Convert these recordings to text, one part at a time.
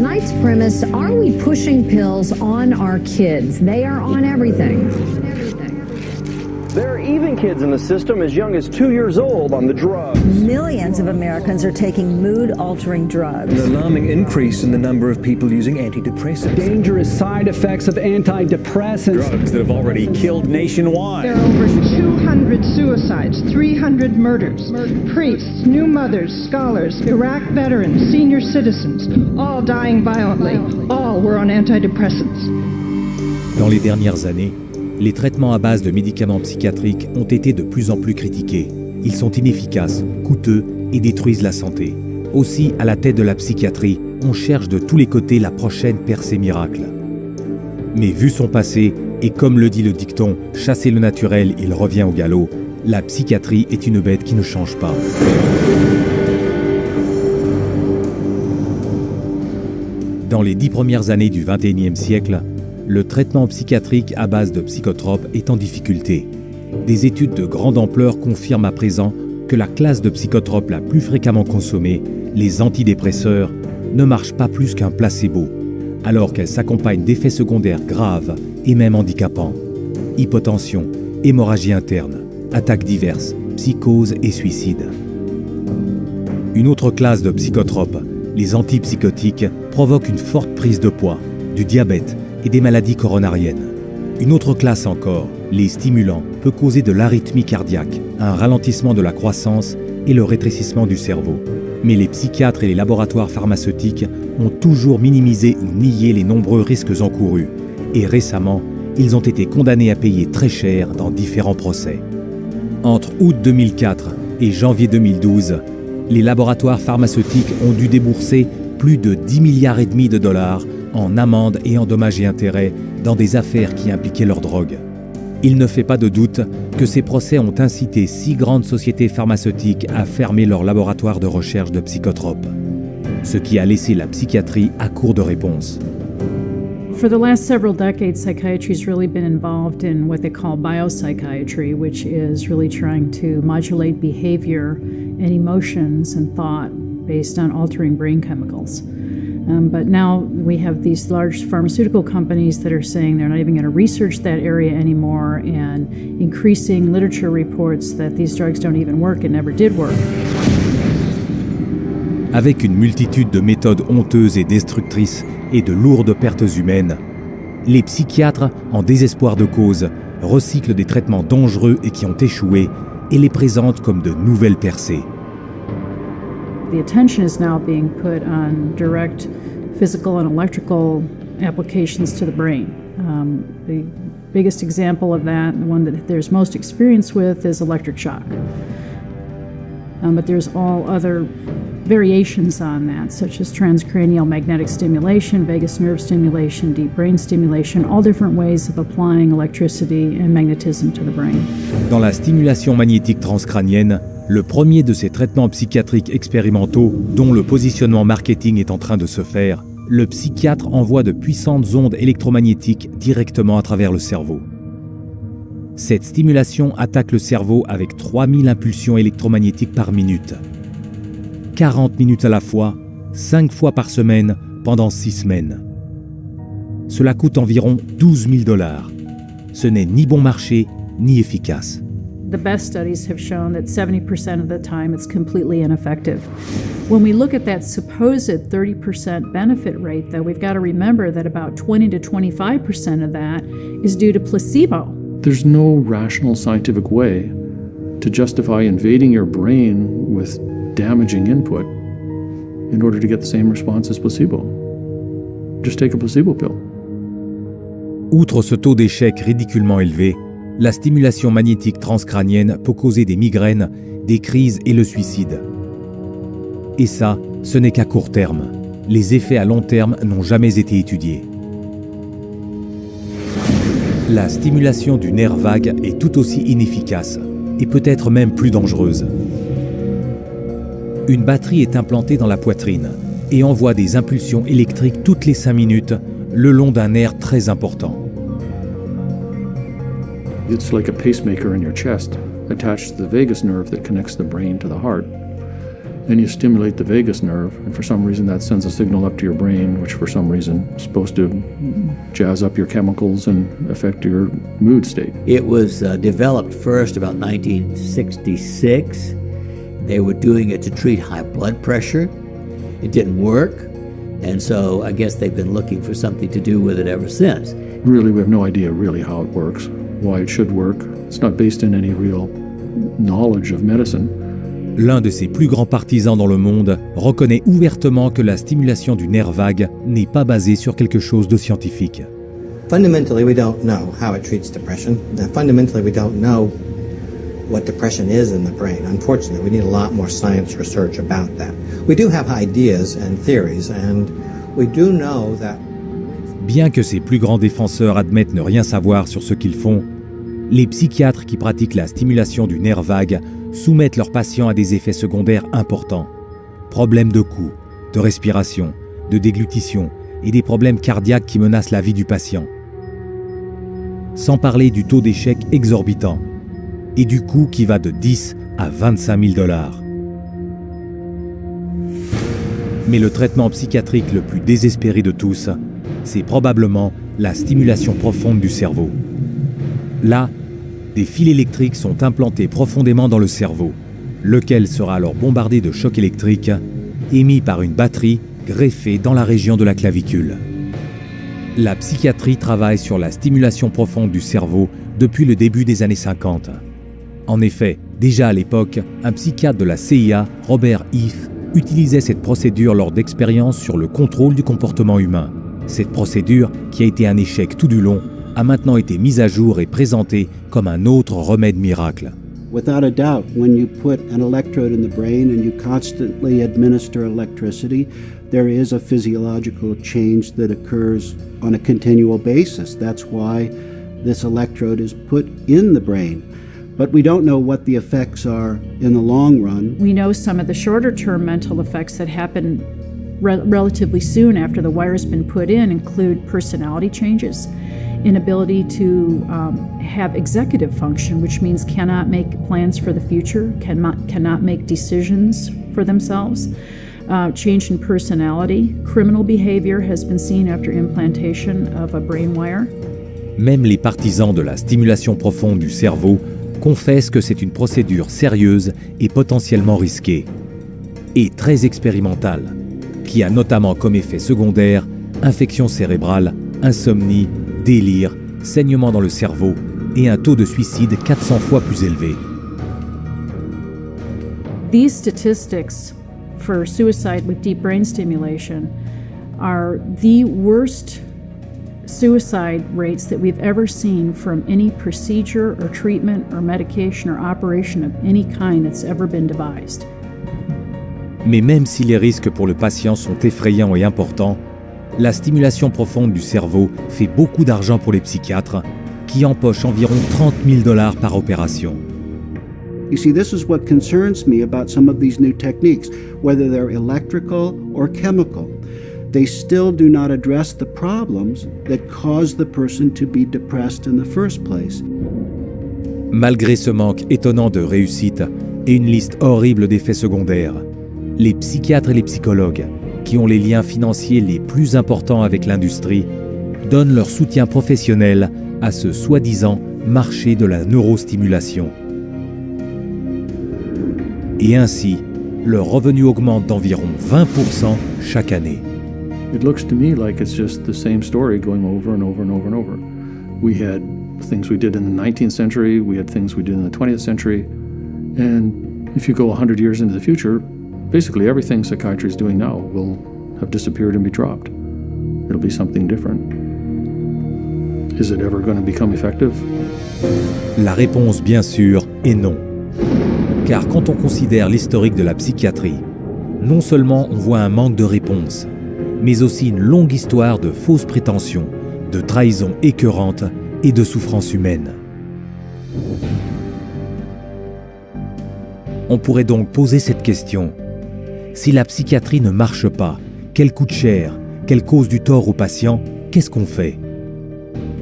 tonight's premise, are we pushing pills on our kids? They are on everything. There are even kids in the system as young as 2 years old on the drugs. Millions of Americans are taking mood-altering drugs. An alarming increase in the number of people using antidepressants. Dangerous side effects of antidepressants. Drugs that have already killed nationwide. There are over 200 suicides, 300 murders. Priests, new mothers, scholars, Iraq veterans, senior citizens, all dying violently. All were on antidepressants. Dans les dernières années, les traitements à base de médicaments psychiatriques ont été de plus en plus critiqués. Ils sont inefficaces, coûteux et détruisent la santé. Aussi, à la tête de la psychiatrie, on cherche de tous les côtés la prochaine percée miracle. Mais vu son passé, et comme le dit le dicton « chasser le naturel, il revient au galop », la psychiatrie est une bête qui ne change pas. Dans les 10 premières années du XXIe siècle, le traitement psychiatrique à base de psychotropes est en difficulté. Des études de grande ampleur confirment à présent que la classe de psychotropes la plus fréquemment consommée, les antidépresseurs, ne marche pas plus qu'un placebo, alors qu'elle s'accompagne d'effets secondaires graves et même handicapants. Hypotension, hémorragie interne, attaques diverses, psychose et suicide. Une autre classe de psychotropes, les antipsychotiques, provoquent une forte prise de poids, du diabète et des maladies coronariennes. Une autre classe encore, les stimulants, peut causer de l'arythmie cardiaque, un ralentissement de la croissance et le rétrécissement du cerveau. Mais les psychiatres et les laboratoires pharmaceutiques ont toujours minimisé ou nié les nombreux risques encourus. Et récemment, ils ont été condamnés à payer très cher dans différents procès. Entre août 2004 et janvier 2012, les laboratoires pharmaceutiques ont dû débourser plus de 10,5 milliards de dollars en amendes et en dommages et intérêts dans des affaires qui impliquaient leur drogue. Il ne fait pas de doute que ces procès ont incité 6 grandes sociétés pharmaceutiques à fermer leurs laboratoires de recherche de psychotropes, ce qui a laissé la psychiatrie à court de réponses. For the last several decades, psychiatry has really been involved in what they call biopsychiatry, which is really trying to modulate behavior and emotions and thought based on altering brain chemicals. But now we have these large pharmaceutical companies that are saying they're not even going to research that area anymore, and increasing literature reports that these drugs don't even work and never did work. Avec une multitude de méthodes honteuses et destructrices et de lourdes pertes humaines, les psychiatres, en désespoir de cause, recyclent des traitements dangereux et qui ont échoué et les présentent comme de nouvelles percées. The attention is now being put on direct physical and electrical applications to the brain. The biggest example of that, the one that there's most experience with, is electric shock. But there's all other variations on that, such as transcranial magnetic stimulation, vagus nerve stimulation, deep brain stimulation, all different ways of applying electricity and magnetism to the brain. Dans la stimulation magnétique transcrânienne, le premier de ces traitements psychiatriques expérimentaux, dont le positionnement marketing est en train de se faire, le psychiatre envoie de puissantes ondes électromagnétiques directement à travers le cerveau. Cette stimulation attaque le cerveau avec 3000 impulsions électromagnétiques par minute. 40 minutes à la fois, 5 fois par semaine, pendant 6 semaines. Cela coûte environ 12 000 $. Ce n'est ni bon marché, ni efficace. The best studies have shown that 70% of the time it's completely ineffective. When we look at that supposed 30% benefit rate, though, we've got to remember that about 20 to 25% of that is due to placebo. There's no rational scientific way to justify invading your brain with damaging input in order to get the same response as placebo. Just take a placebo pill. Outre ce taux d'échec ridiculement élevé, la stimulation magnétique transcrânienne peut causer des migraines, des crises et le suicide. Et ça, ce n'est qu'à court terme. Les effets à long terme n'ont jamais été étudiés. La stimulation du nerf vague est tout aussi inefficace, et peut-être même plus dangereuse. Une batterie est implantée dans la poitrine et envoie des impulsions électriques toutes les 5 minutes le long d'un nerf très important. It's like a pacemaker in your chest, attached to the vagus nerve that connects the brain to the heart. and you stimulate the vagus nerve, and for some reason that sends a signal up to your brain, which for some reason is supposed to jazz up your chemicals and affect your mood state. It was developed first about 1966. They were doing it to treat high blood pressure. It didn't work, and so I guess they've been looking for something to do with it ever since. Really, we have no idea really how it works, why it should work. It's not based in any real knowledge of medicine. L'un de ses plus grands partisans dans le monde reconnaît ouvertement que la stimulation du nerf vague n'est pas basée sur quelque chose de scientifique. Fundamentally, we don't know how it treats depression. Fundamentally, we don't know what depression is in the brain. Unfortunately, we need a lot more science research about that. We do have ideas and theories, and we do know that... Bien que ses plus grands défenseurs admettent ne rien savoir sur ce qu'ils font, les psychiatres qui pratiquent la stimulation du nerf vague soumettent leurs patients à des effets secondaires importants. Problèmes de cou, de respiration, de déglutition et des problèmes cardiaques qui menacent la vie du patient. Sans parler du taux d'échec exorbitant et du coût qui va de 10 à 25 000 $. Mais le traitement psychiatrique le plus désespéré de tous, c'est probablement la stimulation profonde du cerveau. Là, des fils électriques sont implantés profondément dans le cerveau, lequel sera alors bombardé de chocs électriques émis par une batterie greffée dans la région de la clavicule. La psychiatrie travaille sur la stimulation profonde du cerveau depuis le début des années 50. En effet, déjà à l'époque, un psychiatre de la CIA, Robert Heath, utilisait cette procédure lors d'expériences sur le contrôle du comportement humain. Cette procédure, qui a été un échec tout du long, a maintenant été mise à jour et présentée comme un autre remède miracle. Without a doubt, when you put an electrode in the brain and you constantly administer electricity, there is a physiological change that occurs on a continual basis. That's why this electrode is put in the brain. But we don't know what the effects are in the long run. We know some of the shorter-term mental effects that happen relatively soon after the wire's been put in include personality changes, inability to have executive function, which means cannot make plans for the future, cannot make decisions for themselves, change in personality. Criminal behavior has been seen after implantation of a brain wire. Même les partisans de la stimulation profonde du cerveau confessent que c'est une procédure sérieuse et potentiellement risquée, et très expérimentale, qui a notamment comme effet secondaire infection cérébrale, insomnie, délire, saignement dans le cerveau et un taux de suicide 400 fois plus élevé. These statistics for suicide with deep brain stimulation are the worst suicide rates that we've ever seen from any procedure or treatment or medication or operation of any kind that's ever been devised. Mais même si les risques pour le patient sont effrayants et importants, la stimulation profonde du cerveau fait beaucoup d'argent pour les psychiatres, qui empochent environ 30 000 $ par opération. You see, this is what concerns me about some of these new techniques, whether they're electrical or chemical. They still do not address the problems that cause the person to be depressed in the first place. Malgré ce manque étonnant de réussite et une liste horrible d'effets secondaires, les psychiatres et les psychologues, qui ont les liens financiers les plus importants avec l'industrie, donnent leur soutien professionnel à ce soi-disant marché de la neurostimulation. Et ainsi, leur revenu augmente d'environ 20% chaque année. It looks to me like it's just the same story going over and over and over and over. We had things we did in the 19th century, we had things we did in the 20th century, and if you go 100 years into the future, basically everything psychiatry is doing now will have disappeared and be dropped. It'll be something different. Is it ever going to become effective? La réponse, bien sûr, est non. Car quand on considère l'historique de la psychiatrie, non seulement on voit un manque de réponse, mais aussi une longue histoire de fausses prétentions, de trahisons écœurantes et de souffrances humaines. On pourrait donc poser cette question. Si la psychiatrie ne marche pas, qu'elle coûte cher, qu'elle cause du tort aux patients, qu'est-ce qu'on fait?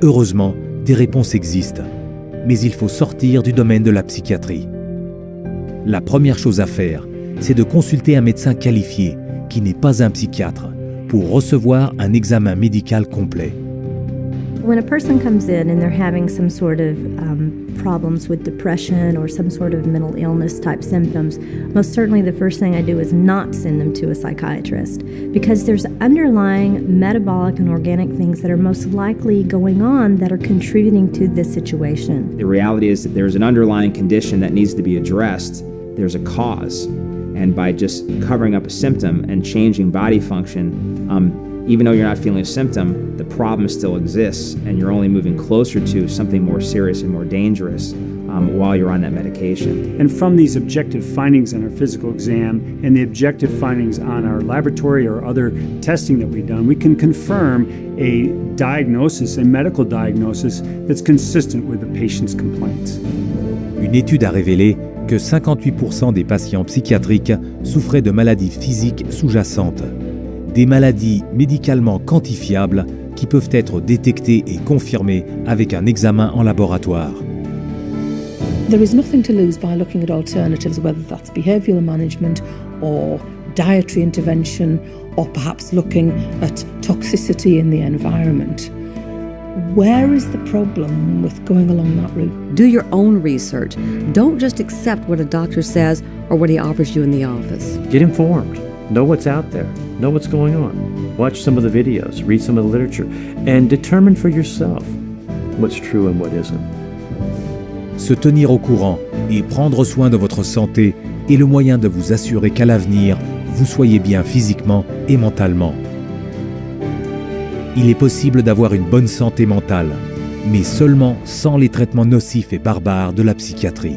Heureusement, des réponses existent, mais il faut sortir du domaine de la psychiatrie. La première chose à faire, c'est de consulter un médecin qualifié, qui n'est pas un psychiatre, pour recevoir un examen médical complet. When a person comes in and they're having some sort of problems with depression or some sort of mental illness type symptoms, most certainly the first thing I do is not send them to a psychiatrist, because there's underlying metabolic and organic things that are most likely going on that are contributing to this situation. The reality is that there's an underlying condition that needs to be addressed. There's a cause. And by just covering up a symptom and changing body function, even though you're not feeling a symptom, the problem still exists, and you're only moving closer to something more serious and more dangerous while you're on that medication. And from these objective findings on our physical exam and the objective findings on our laboratory or other testing that we've done, we can confirm a diagnosis, a medical diagnosis that's consistent with the patient's complaints. Une étude a révélé que 58% des patients psychiatriques souffraient de maladies physiques sous-jacentes. Des maladies médicalement quantifiables qui peuvent être détectées et confirmées avec un examen en laboratoire. There is nothing to lose by looking at alternatives, whether that's behavioural management or dietary intervention or perhaps looking at toxicity in the environment. Where is the problem with going along that route? Do your own research. Don't just accept what a doctor says or what he offers you in the office. Get informed. Know what's out there. Know what's going on. Watch some of the videos, read some of the literature, and determine for yourself what's true and what isn't. Se tenir au courant et prendre soin de votre santé est le moyen de vous assurer qu'à l'avenir, vous soyez bien physiquement et mentalement. Il est possible d'avoir une bonne santé mentale, mais seulement sans les traitements nocifs et barbares de la psychiatrie.